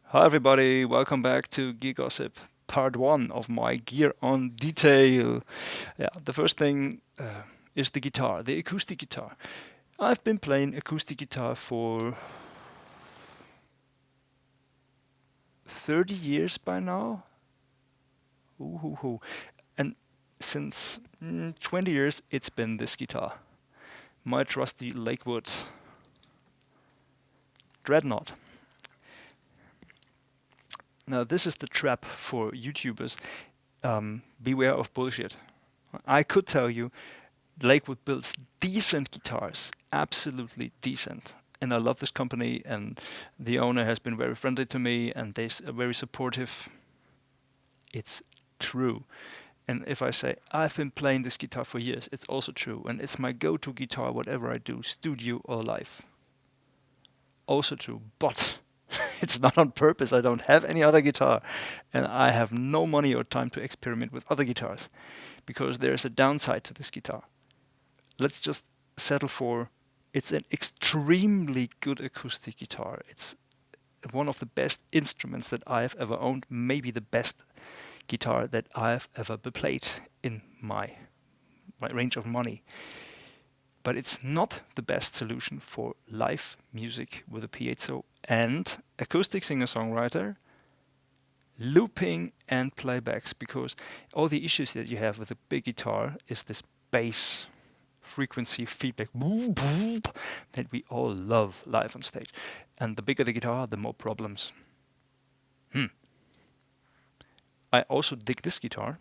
Hi everybody, welcome back to GearGossip, part one of my gear on detail. Yeah, the first thing is the guitar, the acoustic guitar. I've been playing acoustic guitar for 30 years by now. Ooh, hoo, hoo. And since 20 years, it's been this guitar. My trusty Lakewood Dreadnought. Now, this is the trap for YouTubers. Beware of bullshit. I could tell you Lakewood builds decent guitars, absolutely decent. And I love this company, and the owner has been very friendly to me, and they're very supportive. It's true. And if I say I've been playing this guitar for years, it's also true. And it's my go-to guitar, whatever I do, studio or live. Also true. But it's not on purpose. I don't have any other guitar, and I have no money or time to experiment with other guitars because there's a downside to this guitar. Let's just settle for it's an extremely good acoustic guitar. It's one of the best instruments that I have ever owned, maybe the best guitar that I have ever played in my range of money. But it's not the best solution for live music with a piezo and acoustic singer-songwriter, looping and playbacks, because all the issues that you have with a big guitar is this bass frequency feedback that we all love live on stage. And the bigger the guitar, the more problems. I also dig this guitar.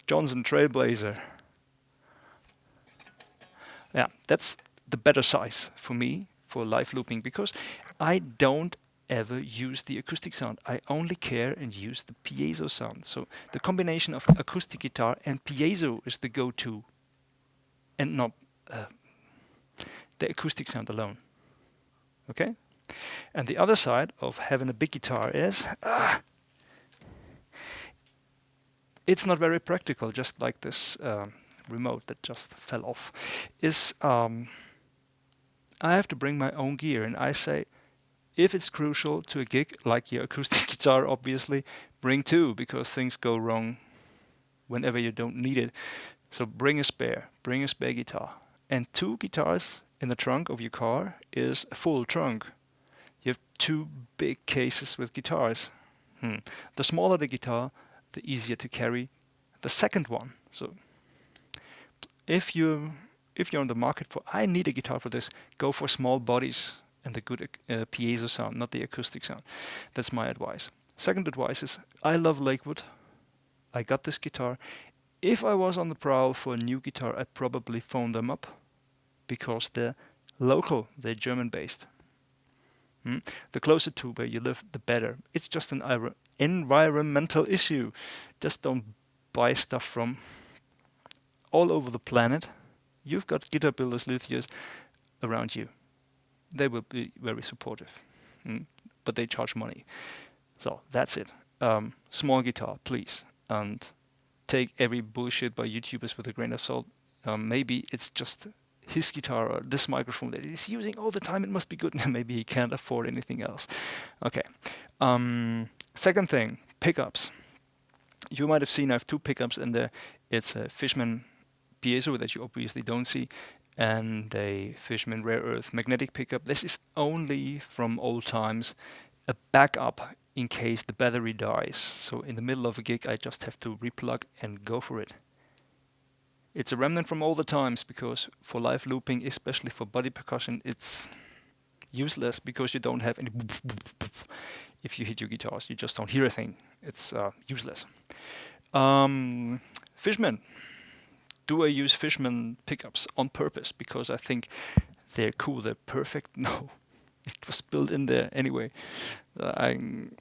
Johnson Trailblazer. Yeah, that's the better size for me for live looping because I don't ever use the acoustic sound. I only care and use the piezo sound. So the combination of acoustic guitar and piezo is the go-to, and not uh, the acoustic sound alone. Okay? And the other side of having a big guitar is it's not very practical, just like this remote that just fell off. Is I have to bring my own gear, and I say, if it's crucial to a gig, like your acoustic guitar, obviously, bring two because things go wrong whenever you don't need it. So bring a spare guitar. And two guitars in the trunk of your car is a full trunk. You have two big cases with guitars. The smaller the guitar, the easier to carry the second one. So if you if you're on the market for I need a guitar for this, go for small bodies and the good piezo sound, not the acoustic sound. That's my advice. Second advice is I love Lakewood. I got this guitar. If I was on the prowl for a new guitar, I'd probably phone them up because they're local, they're German based. The closer to where you live, the better. It's just an environmental issue. Just don't buy stuff from all over the planet. You've got guitar builders, luthiers around you. They will be very supportive, but they charge money. So that's it. Small guitar, please, and take every bullshit by YouTubers with a grain of salt. Maybe it's just his guitar or this microphone that he's using all the time. It must be good. Maybe he can't afford anything else. Okay. Second thing, pickups. You might have seen I have two pickups in there. It's a Fishman piezo that you obviously don't see, and a Fishman rare earth magnetic pickup. This is only from old times, a backup in case the battery dies. So in the middle of a gig, I just have to replug and go for it. It's a remnant from all the times because for live looping, especially for body percussion, it's useless because you don't have any. If you hit your guitars, you just don't hear a thing. It's useless. Fishman. Do I use Fishman pickups on purpose because I think they're cool, they're perfect? No, it was built in there anyway. I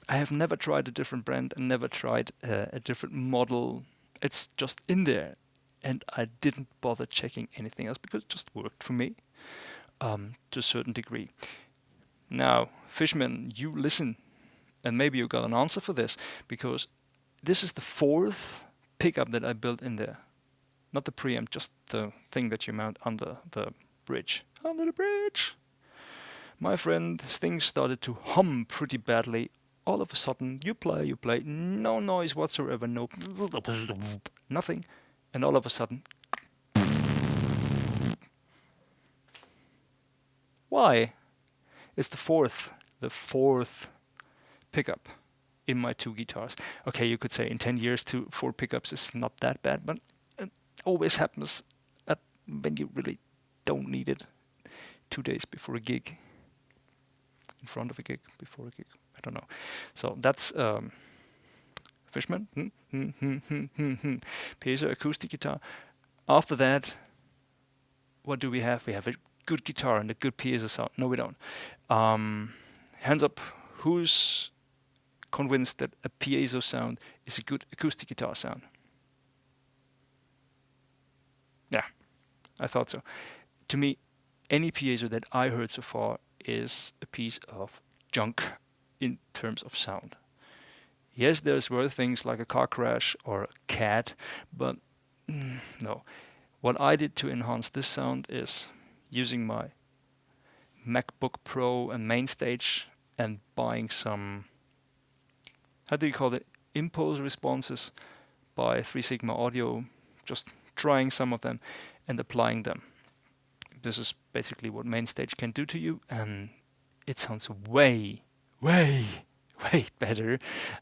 have never tried a different brand and never tried a different model. It's just in there, and I didn't bother checking anything else because it just worked for me to a certain degree. Now, Fishman, you listen, and maybe you got an answer for this because this is the fourth pickup that I built in there. Not the preamp, just the thing that you mount under the bridge. Under the bridge! My friend, things started to hum pretty badly. All of a sudden, you play, no noise whatsoever, no nothing, and all of a sudden, why? It's the fourth pickup in my two guitars. Okay, you could say in 10 years, 4 pickups is not that bad, but it always happens when you really don't need it 2 days before a gig, in front of a gig, before a gig. I don't know. So that's Fishman, piezo acoustic guitar. After that, what do we have? We have a good guitar and a good piezo sound. No, we don't. Hands up, who's convinced that a piezo sound is a good acoustic guitar sound? Yeah, I thought so. To me, any piezo that I heard so far is a piece of junk in terms of sound. Yes, there's worse things like a car crash or a cat, but no. What I did to enhance this sound is using my MacBook Pro and Mainstage and buying some, how do you call it, impulse responses by 3 Sigma Audio, just trying some of them and applying them. This is basically what Mainstage can do to you, and it sounds way better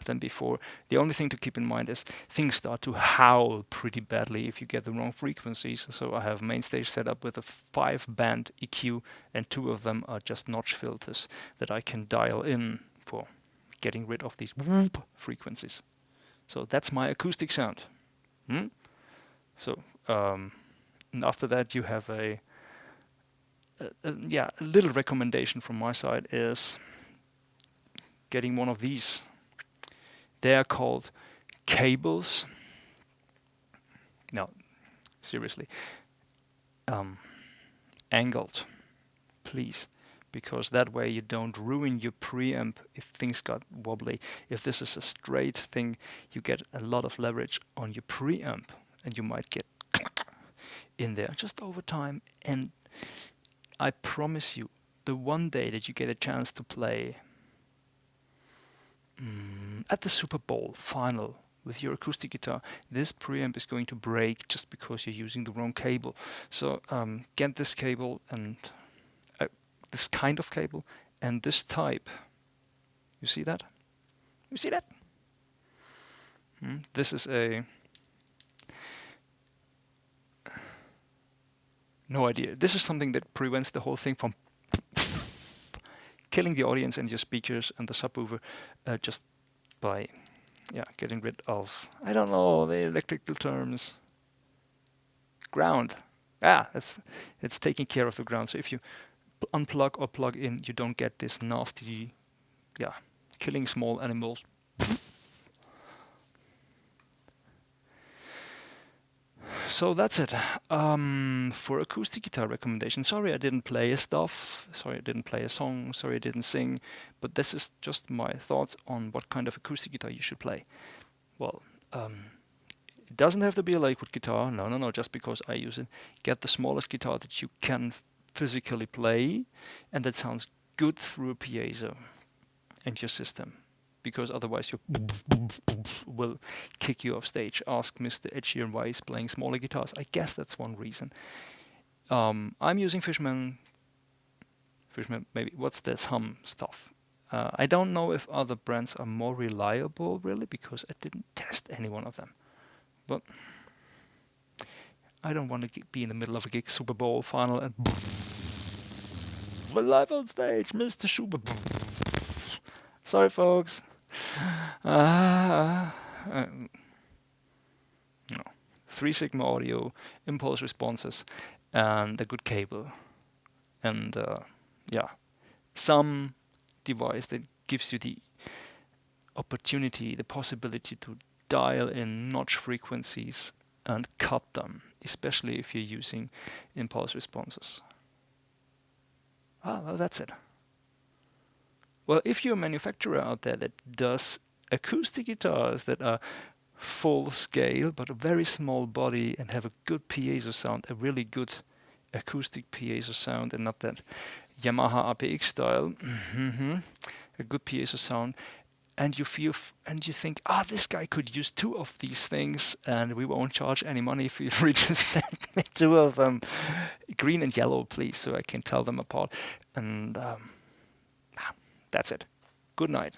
than before. The only thing to keep in mind is things start to howl pretty badly if you get the wrong frequencies. So I have Mainstage set up with a 5-band EQ, and 2 of them are just notch filters that I can dial in for getting rid of these whoop frequencies. So that's my acoustic sound. So and after that you have a little recommendation from my side is getting one of these. They are called cables. No, seriously. Angled, please. Because that way you don't ruin your preamp if things got wobbly. If this is a straight thing, you get a lot of leverage on your preamp, and you might get in there just over time. And I promise you, the one day that you get a chance to play at the Super Bowl final with your acoustic guitar, this preamp is going to break just because you're using the wrong cable. So get this cable and this kind of cable and this type. You see that? You see that? This is a... No idea. This is something that prevents the whole thing from killing the audience and your speakers and the subwoofer just by getting rid of, I don't know, the electrical terms. Ground. It's taking care of the ground. So if you unplug or plug in, you don't get this nasty, killing small animals. So that's it for acoustic guitar recommendation. Sorry I didn't play stuff, sorry I didn't play a song, sorry I didn't sing, but this is just my thoughts on what kind of acoustic guitar you should play. Well, it doesn't have to be a Lakewood guitar, no, just because I use it. Get the smallest guitar that you can physically play and that sounds good through a piezo and your system. Because otherwise you will kick you off stage. Ask Mr. Ed Sheeran why he's playing smaller guitars. I guess that's one reason. I'm using Fishman, maybe, what's this hum stuff? I don't know if other brands are more reliable, really, because I didn't test any one of them. But I don't want to be in the middle of a gig, Super Bowl final, and we're live on stage, Mr. Schubert. Sorry, folks. No. 3 Sigma Audio, impulse responses, and a good cable, and some device that gives you the opportunity, the possibility to dial in notch frequencies and cut them, especially if you're using impulse responses. Well, that's it. Well, if you're a manufacturer out there that does acoustic guitars that are full scale but a very small body and have a good piezo sound, a really good acoustic piezo sound, and not that Yamaha APX style, a good piezo sound, and you feel and you think, this guy could use 2 of these things, and we won't charge any money if you just send me 2 of them, green and yellow, please, so I can tell them apart. And that's it. Good night.